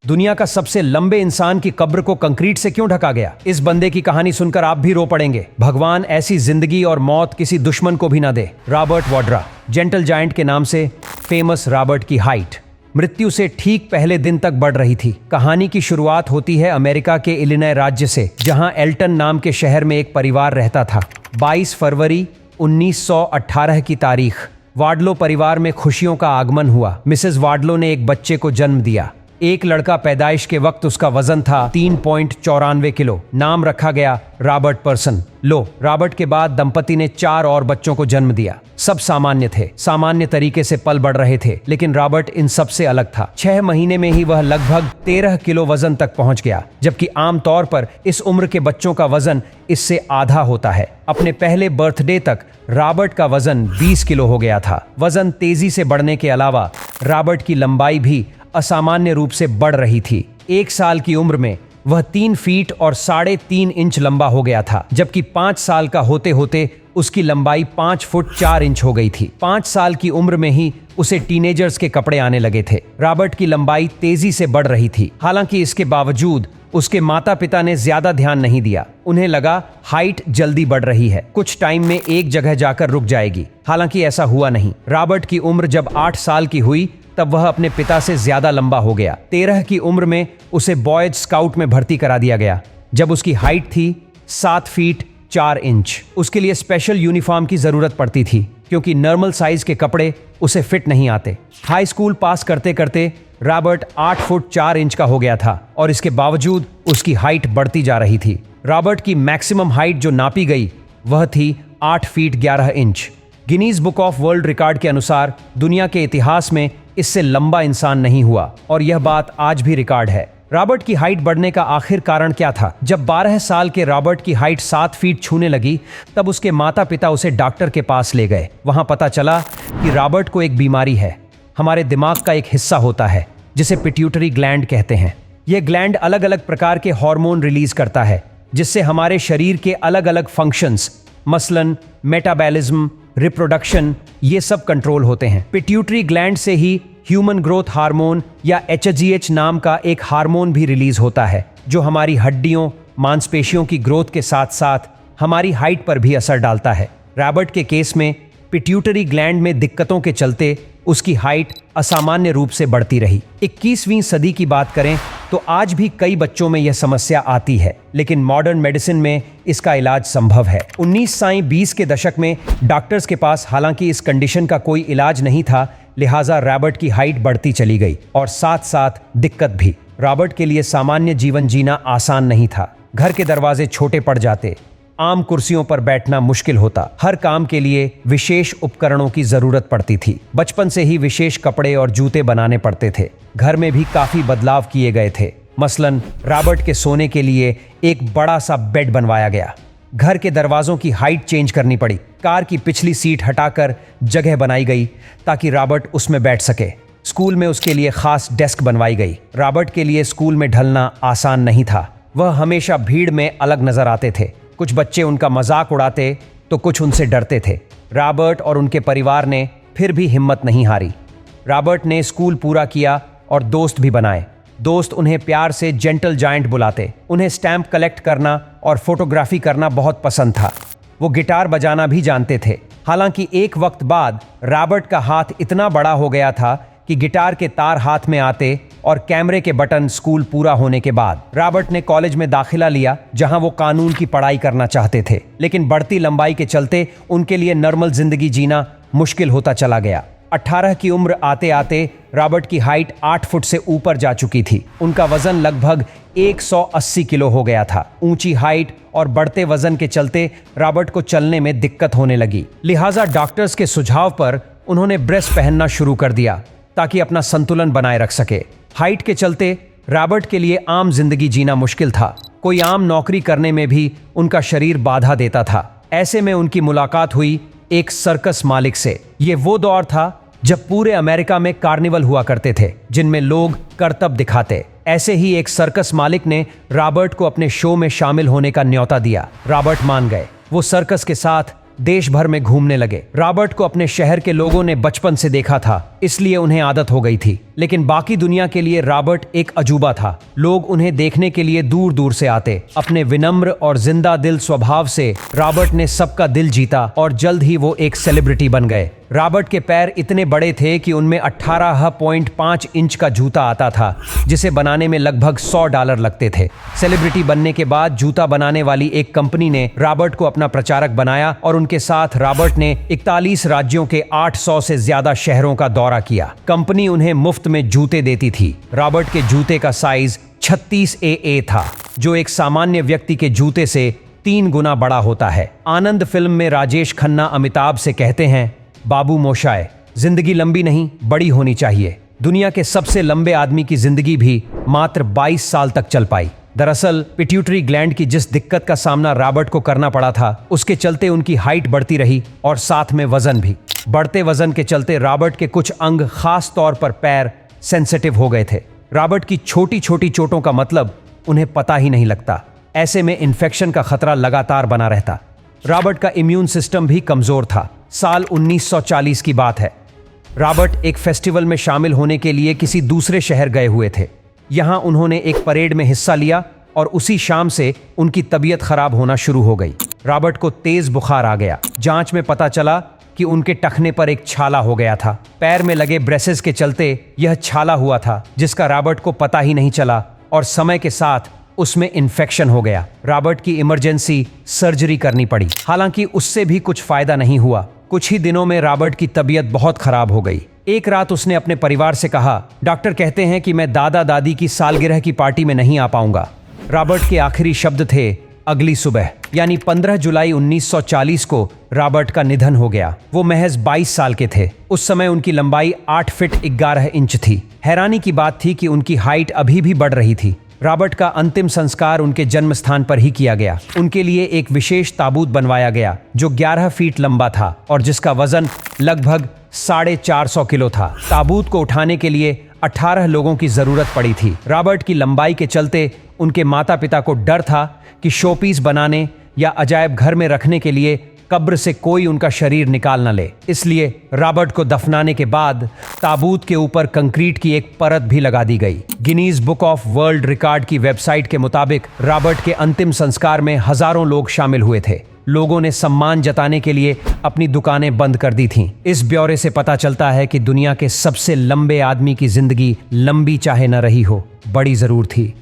दुनिया का सबसे लंबे इंसान की कब्र को कंक्रीट से क्यों ढका गया? इस बंदे की कहानी सुनकर आप भी रो पड़ेंगे। भगवान ऐसी जिंदगी और मौत किसी दुश्मन को भी ना दे। रॉबर्ट वाड्रा, जेंटल जायंट के नाम से फेमस रॉबर्ट की हाइट मृत्यु से ठीक पहले दिन तक बढ़ रही थी। कहानी की शुरुआत होती है अमेरिका के इलिनॉय राज्य से, जहां एल्टन नाम के शहर में एक परिवार रहता था। 22 फरवरी 1918 की तारीख वाडलो परिवार में खुशियों का आगमन हुआ। मिसेस वाडलो ने एक बच्चे को जन्म दिया। एक लड़का पैदाइश के वक्त उसका वजन था 3.94 किलो। नाम रखा गया रॉबर्ट पर्सन। रॉबर्ट के बाद दंपति ने 4 और बच्चों को जन्म दिया। सब सामान्य थे, सामान्य तरीके से पल बढ़ रहे थे, लेकिन रॉबर्ट इन सब से अलग था। 6 महीने में ही वह लगभग 13 किलो वजन तक पहुंच गया, जबकि आमतौर पर इस उम्र के बच्चों का वजन इससे आधा होता है। अपने पहले बर्थडे तक रॉबर्ट का वजन 20 किलो हो गया था। वजन तेजी से बढ़ने के अलावा रॉबर्ट की लंबाई भी असामान्य रूप से बढ़ रही थी। 1 साल की उम्र में वह 3 फीट और 3.5 इंच लंबा हो गया था, जबकि 5 साल का होते होते उसकी लंबाई 5 फुट 4 इंच हो गई थी। 5 साल की उम्र में ही उसे टीनेजर्स के कपड़े आने लगे थे। रॉबर्ट की लंबाई तेजी से बढ़ रही थी। हालांकि इसके बावजूद उसके माता पिता ने ज्यादा ध्यान नहीं दिया। उन्हें लगा हाइट जल्दी बढ़ रही है, कुछ टाइम में एक जगह जाकर रुक जाएगी। हालांकि ऐसा हुआ नहीं। रॉबर्ट की उम्र जब 8 साल की हुई तब वह अपने पिता से ज्यादा लंबा हो गया। 13 की उम्र में उसे बॉयज स्काउट में भर्ती करा दिया गया, जब उसकी हाइट थी 7 फीट 4 इंच। उसके लिए स्पेशल यूनिफॉर्म की जरूरत पड़ती थी, क्योंकि नॉर्मल साइज के कपड़े उसे फिट नहीं आते। हाई स्कूल पास करते करते रॉबर्ट 8 फुट 4 इंच का हो गया था, और इसके बावजूद उसकी हाइट बढ़ती जा रही थी। रॉबर्ट की मैक्सिमम हाइट जो नापी गई वह थी 8 feet 11 inch. Guinness book of world record के अनुसार दुनिया के इतिहास में इससे लंबा इंसान नहीं हुआ, और यह बात आज भी रिकॉर्ड है। रॉबर्ट की हाइट बढ़ने का आखिर कारण क्या था? जब 12 साल के रॉबर्ट की हाइट 7 फीट छूने लगी, तब उसके माता पिता उसे डॉक्टर के पास ले गए। वहां पता चला कि रॉबर्ट को एक बीमारी है। हमारे दिमाग का एक हिस्सा होता है जिसे पिट्यूटरी ग्लैंड कहते हैं। यह ग्लैंड अलग अलग प्रकार के हार्मोन रिलीज करता है, जिससे हमारे शरीर के अलग अलग फंक्शंस, मसलन मेटाबॉलिज्म, रिप्रोडक्शन, ये सब कंट्रोल होते हैं। पिट्यूटरी ग्लैंड से ही ह्यूमन ग्रोथ हार्मोन या HGH नाम का एक हार्मोन भी रिलीज होता है, जो हमारी हड्डियों, मांसपेशियों की ग्रोथ के साथ साथ हमारी हाइट पर भी असर डालता है। रॉबर्ट के केस में पिट्यूटरी ग्लैंड में दिक्कतों के चलते उसकी हाइट असामान्य रूप से बढ़ती रही। 21वीं सदी की बात करें तो आज भी कई बच्चों में यह समस्या आती है, लेकिन मॉडर्न मेडिसिन में इसका इलाज संभव है। 1920 के दशक में डॉक्टर्स के पास हालांकि इस कंडीशन का कोई इलाज नहीं था, लिहाजा रॉबर्ट की हाइट बढ़ती चली गई, और साथ साथ दिक्कत भी। रॉबर्ट के लिए सामान्य जीवन जीना आसान नहीं था। घर के दरवाजे छोटे पड़ जाते, आम कुर्सियों पर बैठना मुश्किल होता, हर काम के लिए विशेष उपकरणों की जरूरत पड़ती थी। बचपन से ही विशेष कपड़े और जूते बनाने पड़ते थे। घर में भी काफी बदलाव किए गए थे। मसलन रॉबर्ट के सोने के लिए एक बड़ा सा बेड बनवाया गया। घर के दरवाजों की हाइट चेंज करनी पड़ी। कार की पिछली सीट हटाकर जगह बनाई गई ताकि रॉबर्ट उसमें बैठ सके। स्कूल में उसके लिए खास डेस्क बनवाई गई। रॉबर्ट के लिए स्कूल में ढलना आसान नहीं था। वह हमेशा भीड़ में अलग नजर आते थे। कुछ बच्चे उनका मजाक उड़ाते तो कुछ उनसे डरते थे। रॉबर्ट और उनके परिवार ने फिर भी हिम्मत नहीं हारी। रॉबर्ट ने स्कूल पूरा किया और दोस्त भी बनाए। दोस्त उन्हें प्यार से जेंटल जायंट बुलाते। उन्हें स्टैंप कलेक्ट करना और फोटोग्राफी करना बहुत पसंद था। वो गिटार बजाना भी जानते थे। हालांकि एक वक्त बाद रॉबर्ट का हाथ इतना बड़ा हो गया था कि गिटार के तार हाथ में आते और कैमरे के बटन। स्कूल पूरा होने के बाद रॉबर्ट ने कॉलेज में दाखिला लिया, जहां वो कानून की पढ़ाई करना चाहते थे, लेकिन बढ़ती लंबाई के चलते उनके लिए नॉर्मल जिंदगी जीना मुश्किल होता चला गया। 18 की उम्र आते आते रॉबर्ट की हाइट 8 फुट से ऊपर जा चुकी थी। उनका वजन लगभग 180 किलो हो गया था। ऊंची हाइट और बढ़ते वजन के चलते रॉबर्ट को चलने में दिक्कत होने लगी। लिहाजा डॉक्टर्स के सुझाव पर उन्होंने ब्रेस पहनना शुरू कर दिया ताकि अपना संतुलन बनाए रख सके। हाइट के चलते रॉबर्ट के लिए आम जिंदगी जीना मुश्किल था। कोई आम नौकरी करने में भी उनका शरीर बाधा देता था। ऐसे में उनकी मुलाकात हुई एक सर्कस मालिक से। ये वो दौर था जब पूरे अमेरिका में कार्निवल हुआ करते थे, जिनमें लोग करतब दिखाते। ऐसे ही एक सर्कस मालिक ने रॉबर्ट को अपने शो में शामिल होने का न्योता दिया। रॉबर्ट मान गए। वो सर्कस के साथ देश भर में घूमने लगे। रॉबर्ट को अपने शहर के लोगों ने बचपन से देखा था, इसलिए उन्हें आदत हो गई थी। लेकिन बाकी दुनिया के लिए रॉबर्ट एक अजूबा था। लोग उन्हें देखने के लिए दूर दूर से आते। अपने विनम्र और जिंदा दिल स्वभाव से रॉबर्ट ने सबका दिल जीता और जल्द ही वो एक सेलिब्रिटी बन गए। रॉबर्ट के पैर इतने बड़े थे कि उनमें 18.5 इंच का जूता आता था, जिसे बनाने में लगभग $100 लगते थे। सेलिब्रिटी बनने के बाद जूता बनाने वाली एक कंपनी ने रॉबर्ट को अपना प्रचारक बनाया और उनके साथ रॉबर्ट ने 41 राज्यों के 800 से ज्यादा शहरों का दौरा किया। कंपनी उन्हें मुफ्त में जूते देती थी। रॉबर्ट के जूते का साइज 36 AA था, जो एक सामान्य व्यक्ति के जूते से 3 गुना बड़ा होता है। आनंद फिल्म में राजेश खन्ना अमिताभ से कहते हैं, बाबू मोशाय, जिंदगी लंबी नहीं बड़ी होनी चाहिए। दुनिया के सबसे लंबे आदमी की जिंदगी भी मात्र 22 साल तक चल पाई। दरअसल पिट्यूटरी ग्लैंड की जिस दिक्कत का सामना रॉबर्ट को करना पड़ा था, उसके चलते उनकी हाइट बढ़ती रही और साथ में वजन भी। बढ़ते वजन के चलते रॉबर्ट के कुछ अंग, खास तौर पर पैर, सेंसिटिव हो गए थे। रॉबर्ट की छोटी छोटी चोटों का मतलब उन्हें पता ही नहीं लगता। ऐसे में इन्फेक्शन का खतरा लगातार बना रहता। रॉबर्ट का इम्यून सिस्टम भी कमजोर था। साल 1940 की बात है। रॉबर्ट एक फेस्टिवल में शामिल होने के लिए किसी दूसरे शहर गए हुए थे। यहां उन्होंने एक परेड में हिस्सा लिया और उसी शाम से उनकी तबीयत खराब होना शुरू हो गई। रॉबर्ट को तेज बुखार आ गया। जांच में पता चला कि उनके टखने पर एक छाला हो गया था। पैर में लगे ब्रेसेस के चलते यह छाला हुआ था, जिसका रॉबर्ट को पता ही नहीं चला और समय के साथ उसमें इन्फेक्शन हो गया। रॉबर्ट की इमरजेंसी सर्जरी करनी पड़ी। हालांकि उससे भी कुछ फायदा नहीं हुआ। कुछ ही दिनों में रॉबर्ट की तबीयत बहुत खराब हो गई। एक रात उसने अपने परिवार से कहा, डॉक्टर कहते हैं कि मैं दादा दादी की सालगिरह की पार्टी में नहीं आ पाऊंगा। रॉबर्ट के आखिरी शब्द थे, अगली सुबह, यानी 15 जुलाई 1940 को रॉबर्ट का निधन हो गया। वो महज 22 साल के थे। उस समय उनकी लंबाई 8 फीट 11 इंच थी। हैरानी की बात थी कि उनकी हाइट अभी भी बढ़ रही थी। रॉबर्ट का अंतिम संस्कार उनके जन्म स्थान पर ही किया गया। उनके लिए एक विशेष ताबूत बनवाया गया, जो 11 फीट लंबा था और जिसका वजन लगभग 450 किलो था। ताबूत को उठाने के लिए 18 लोगों की जरूरत पड़ी थी। रॉबर्ट की लंबाई के चलते उनके माता पिता को डर था कि शोपीस बनाने या अजायब घर में रखने के लिए कब्र से कोई उनका शरीर निकाल न ले। इसलिए रॉबर्ट को दफनाने के बाद ताबूत के ऊपर कंक्रीट की एक परत भी लगा दी गई। Guinness book of world record की वेबसाइट के मुताबिक रॉबर्ट के अंतिम संस्कार में हजारों लोग शामिल हुए थे। लोगों ने सम्मान जताने के लिए अपनी दुकानें बंद कर दी थीं। इस ब्यौरे से पता चलता है कि दुनिया के सबसे लंबे आदमी की जिंदगी लंबी चाहे न रही हो, बड़ी जरूर थी।